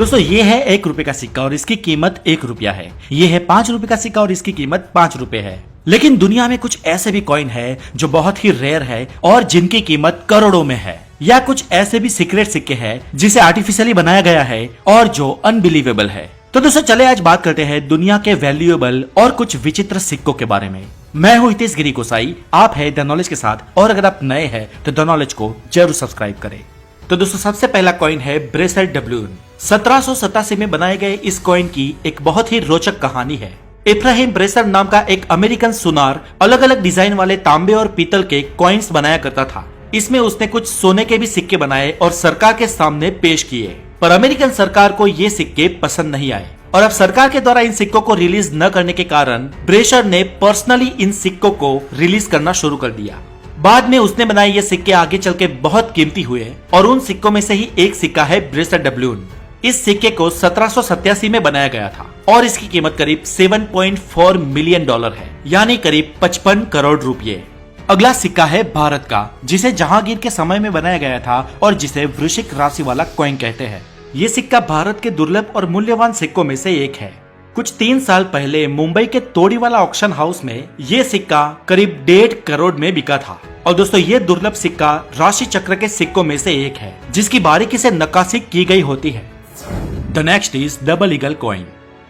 दोस्तों ये है 1 रुपए का सिक्का और इसकी कीमत 1 रुपया है। ये है 5 रुपए का सिक्का और इसकी कीमत 5 रुपए है। लेकिन दुनिया में कुछ ऐसे भी कॉइन है जो बहुत ही रेयर है और जिनकी कीमत करोड़ों में है। या कुछ ऐसे भी सीक्रेट सिक्के हैं जिसे आर्टिफिशियली बनाया गया है और जो अनबिलीवेबल है। तो दोस्तों चले आज बात करते हैं दुनिया के वैल्यूएबल और कुछ विचित्र सिक्कों के बारे में। मैं हूं हितेश गिरी गोसाई, आप है द नॉलेज के साथ, और अगर आप नए हैं तो द नॉलेज को जरूर सब्सक्राइब करें। तो दोस्तों सबसे पहला कॉइन है ब्रेसलेट डब्ल्यून। 1787 में बनाए गए इस कॉइन की एक बहुत ही रोचक कहानी है। इब्राहिम ब्रेसर नाम का एक अमेरिकन सुनार अलग अलग डिजाइन वाले तांबे और पीतल के कॉइन्स बनाया करता था। इसमें उसने कुछ सोने के भी सिक्के बनाए और सरकार के सामने पेश किए, पर अमेरिकन सरकार को ये सिक्के पसंद नहीं आए और अब सरकार के द्वारा इन सिक्कों को रिलीज न करने के कारण ब्रेसर ने पर्सनली इन सिक्कों को रिलीज करना शुरू कर दिया। बाद में उसने बनाए ये सिक्के आगे चल के बहुत कीमती हुए और उन सिक्कों में से ही एक सिक्का है ब्रेसलेट डब्ल्यून। इस सिक्के को 1787 में बनाया गया था और इसकी कीमत करीब 7.4 मिलियन डॉलर है, यानी करीब 55 करोड़ रुपए। अगला सिक्का है भारत का, जिसे जहांगीर के समय में बनाया गया था और जिसे वृश्चिक राशि वाला कॉइन कहते हैं। ये सिक्का भारत के दुर्लभ और मूल्यवान सिक्कों में से एक है। कुछ 3 साल पहले मुंबई के तोड़ीवाला ऑक्शन हाउस में ये सिक्का करीब 1.5 करोड़ में बिका था। और दोस्तों ये दुर्लभ सिक्का राशि चक्र के सिक्कों में से एक है जिसकी बारीकी से नक्काशी की गई होती है। The next is double eagle coin.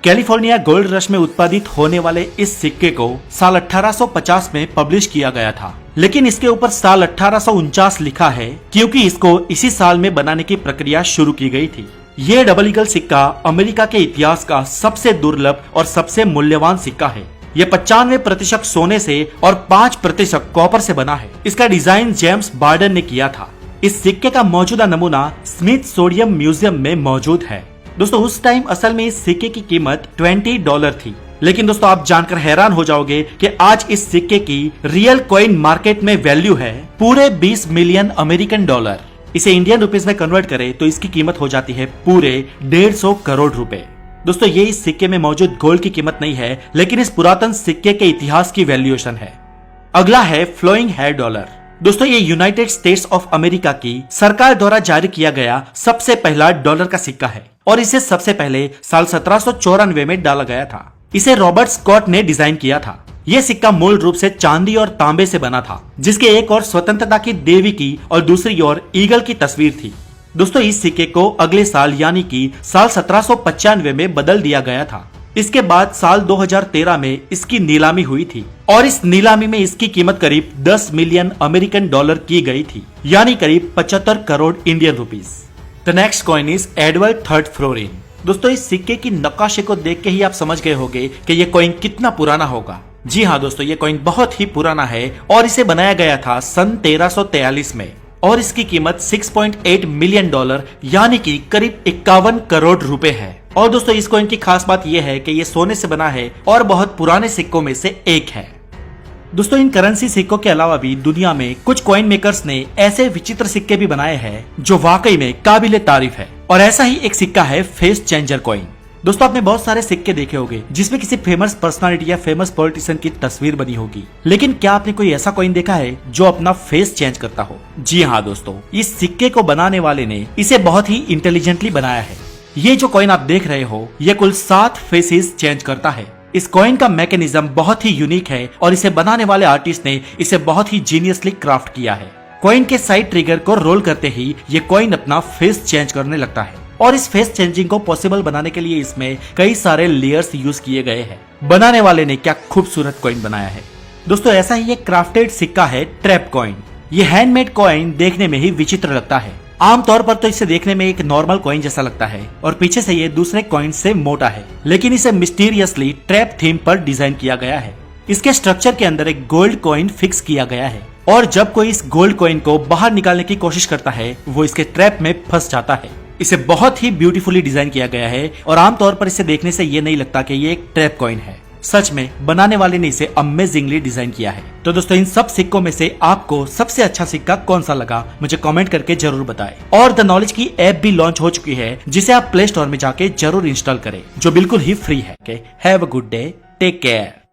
California gold rush में उत्पादित होने वाले इस सिक्के को साल 1850 में पब्लिश किया गया था, लेकिन इसके ऊपर साल 1849 लिखा है क्योंकि इसको इसी साल में बनाने की प्रक्रिया शुरू की गई थी। ये डबल ईगल सिक्का अमेरिका के इतिहास का सबसे दुर्लभ और सबसे मूल्यवान सिक्का है। ये 95% सोने से और 5% कॉपर से बना है। इसका डिजाइन जेम्स बार्डन ने किया था। इस सिक्के का मौजूदा नमूना स्मिथसोनियन म्यूजियम में मौजूद है। दोस्तों उस टाइम असल में इस सिक्के की कीमत $20 थी, लेकिन दोस्तों आप जानकर हैरान हो जाओगे कि आज इस सिक्के की रियल कॉइन मार्केट में वैल्यू है पूरे 20 मिलियन अमेरिकन डॉलर। इसे इंडियन रुपीस में कन्वर्ट करें तो इसकी कीमत हो जाती है पूरे 150 करोड़ रुपए। दोस्तों ये इस सिक्के में मौजूद गोल्ड की कीमत नहीं है, लेकिन इस पुरातन सिक्के के इतिहास की वैल्यूएशन है। अगला है फ्लोइंग हेयर डॉलर। दोस्तों ये यूनाइटेड स्टेट्स ऑफ अमेरिका की सरकार द्वारा जारी किया गया सबसे पहला डॉलर का सिक्का है और इसे सबसे पहले साल 1794 में डाला गया था। इसे रॉबर्ट स्कॉट ने डिजाइन किया था। यह सिक्का मूल रूप से चांदी और तांबे से बना था, जिसके एक ओर स्वतंत्रता की देवी की और दूसरी ओर ईगल की तस्वीर थी। दोस्तों इस सिक्के को अगले साल यानी कि साल 1795 में बदल दिया गया था। इसके बाद साल 2013 में इसकी नीलामी हुई थी और इस नीलामी में इसकी कीमत करीब 10 मिलियन अमेरिकन डॉलर की गई थी, यानी करीब 75 crore Indian rupees. The next coin is Edward third fluorine. दोस्तों इस सिक्के की नक्काशी को देख के ही आप समझ गए होंगे कि ये कॉइन कितना पुराना होगा। जी हाँ दोस्तों, ये कॉइन बहुत ही पुराना है और इसे बनाया गया था सन 1343 में और इसकी कीमत 6.8 मिलियन डॉलर यानी कि करीब 51 करोड़ रुपए है। और दोस्तों इस कॉइन की खास बात यह है कि ये सोने से बना है और बहुत पुराने सिक्कों में से एक है। दोस्तों इन करेंसी सिक्कों के अलावा भी दुनिया में कुछ कॉइन मेकर्स ने ऐसे विचित्र सिक्के भी बनाए हैं जो वाकई में काबिले तारीफ है, और ऐसा ही एक सिक्का है फेस चेंजर कॉइन। दोस्तों आपने बहुत सारे सिक्के देखे होंगे जिसमें किसी फेमस पर्सनालिटी या फेमस पॉलिटिशियन की तस्वीर बनी होगी, लेकिन क्या आपने कोई ऐसा कॉइन देखा है जो अपना फेस चेंज करता हो? जी हाँ दोस्तों, इस सिक्के को बनाने वाले ने इसे बहुत ही इंटेलिजेंटली बनाया है। ये जो कॉइन आप देख रहे हो ये कुल 7 फेसेस चेंज करता है। इस कॉइन का मैकेनिज्म बहुत ही यूनिक है और इसे बनाने वाले आर्टिस्ट ने इसे बहुत ही जीनियसली क्राफ्ट किया है। कॉइन के साइड ट्रिगर को रोल करते ही ये कॉइन अपना फेस चेंज करने लगता है और इस फेस चेंजिंग को पॉसिबल बनाने के लिए इसमें कई सारे लेयर्स यूज किए गए हैं। बनाने वाले ने क्या खूबसूरत कॉइन बनाया है। दोस्तों ऐसा ही एक क्राफ्टेड सिक्का है ट्रैप कॉइन। ये हैंडमेड कॉइन देखने में ही विचित्र लगता है। आमतौर पर तो इसे देखने में एक नॉर्मल कॉइन जैसा लगता है और पीछे से ये दूसरे कॉइन से मोटा है, लेकिन इसे मिस्टीरियसली ट्रैप थीम पर डिजाइन किया गया है। इसके स्ट्रक्चर के अंदर एक गोल्ड कॉइन फिक्स किया गया है और जब कोई इस गोल्ड कॉइन को बाहर निकालने की कोशिश करता है वो इसके ट्रैप में फंस जाता है। इसे बहुत ही ब्यूटीफुली डिजाइन किया गया है और आमतौर पर इसे देखने से ये नहीं लगता कि ये एक ट्रैप कॉइन है। सच में बनाने वाले ने इसे अमेजिंगली डिजाइन किया है। तो दोस्तों इन सब सिक्कों में से आपको सबसे अच्छा सिक्का कौन सा लगा मुझे कमेंट करके जरूर बताएं। और द नॉलेज की ऐप भी लॉन्च हो चुकी है जिसे आप प्ले स्टोर में जाके जरूर इंस्टॉल करें, जो बिल्कुल ही फ्री है। Have a good day, take care.